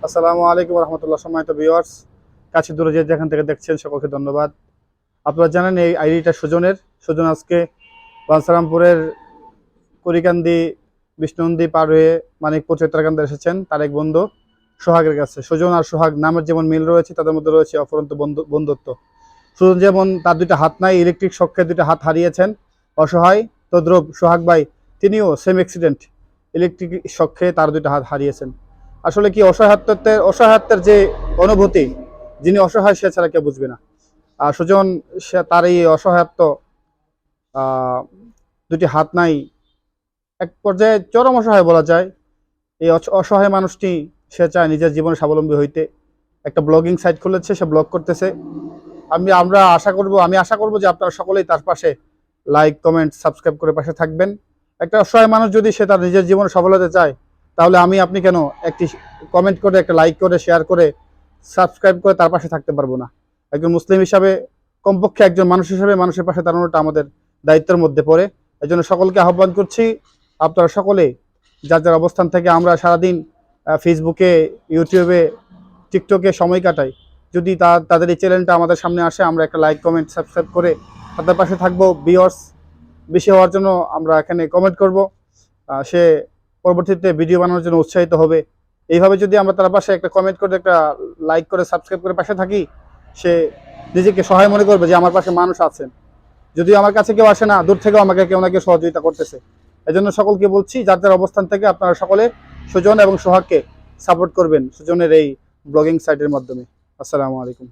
আসসালামু আলাইকুম রহমতুল্লাহ। সম্মানিত ভিউয়ার্স, কাছে দূরে যে যেখান থেকে দেখছেন সকলকে ধন্যবাদ। আপনারা জানেন এই আইডিটা সুজন আজকে বাঞ্ছারামপুরের কুড়িকান্দি বিষ্ণুন্দি পার হয়ে মানিকপুর চৈত্রাকান্দা এসেছেন তার এক বন্ধু সোহাগের কাছে। সুজন আর সোহাগ নামের যেমন মিল রয়েছে, তাদের মধ্যে রয়েছে অফুরন্ত বন্ধুত্ব। সুজন যেমন তার দুইটা হাত নাই, ইলেকট্রিক শকে দুইটা হাত হারিয়েছেন, অসহায় তদ্রুপ সোহাগ ভাই তিনিও সেম অ্যাক্সিডেন্ট, ইলেকট্রিক শকে তার দুইটা হাত হারিয়েছেন। আসলে কি অসহায়ত্বের যে অনুভূতি, যিনি অসহায় সে ছাড়া কেউ বুঝবে না। আর সুজন সে তার এই অসহায়ত্ব, দুটি হাত নাই, এক পর্যায়ে চরম অসহায় বলা যায়। এই অসহায় মানুষটি সে চায় নিজের জীবনে স্বাবলম্বী হইতে, একটা ব্লগিং সাইট খুলেছে, সে ব্লগ করতেছে। আমি আশা করব যে আপনারা সকলেই তার পাশে লাইক কমেন্ট সাবস্ক্রাইব করে পাশে থাকবেন। একটা অসহায় মানুষ যদি সে তার নিজের জীবনে সফল হতে চায়, তাহলে আমি আপনি কেন একটি কমেন্ট করে, একটা লাইক করে, শেয়ার করে, সাবস্ক্রাইব করে তার পাশে থাকতে পারবো না? একজন মুসলিম হিসাবে, কমপক্ষে একজন মানুষ হিসাবে মানুষের পাশে দাঁড়ানোটা আমাদের দায়িত্বের মধ্যে পড়ে। এই জন্য সকলকে আহ্বান করছি, আপনারা সকলে যার যার অবস্থান থেকে আমরা সারাদিন ফেসবুকে, ইউটিউবে, টিকটকে সময় কাটাই, যদি তাদের এই চ্যানেলটা আমাদের সামনে আসে, আমরা একটা লাইক কমেন্ট সাবস্ক্রাইব করে তাদের পাশে থাকবো। ভিউয়ার্স বেশি হওয়ার জন্য আমরা এখানে কমেন্ট করব, সে পরবর্তীতে ভিডিও বানানোর জন্য উৎসাহিত হবে। এইভাবে যদি আমরা তার পাশে একটা কমেন্ট করে, একটা লাইক করে, সাবস্ক্রাইব করে পাশে থাকি, সে নিজেকে সহায় মনে করবে যে আমার পাশে মানুষ আছেন। যদিও আমার কাছে কেউ আসে না, দূর থেকেও আমাকে কেউ না কেউ সহযোগিতা করতেছে। এই জন্য সকলকে বলছি, যার যার অবস্থান থেকে আপনারা সকলে সুজন এবং সোহাগকে সাপোর্ট করবেন সুজনের এই ব্লগিং সাইটের মাধ্যমে। আসসালামু আলাইকুম।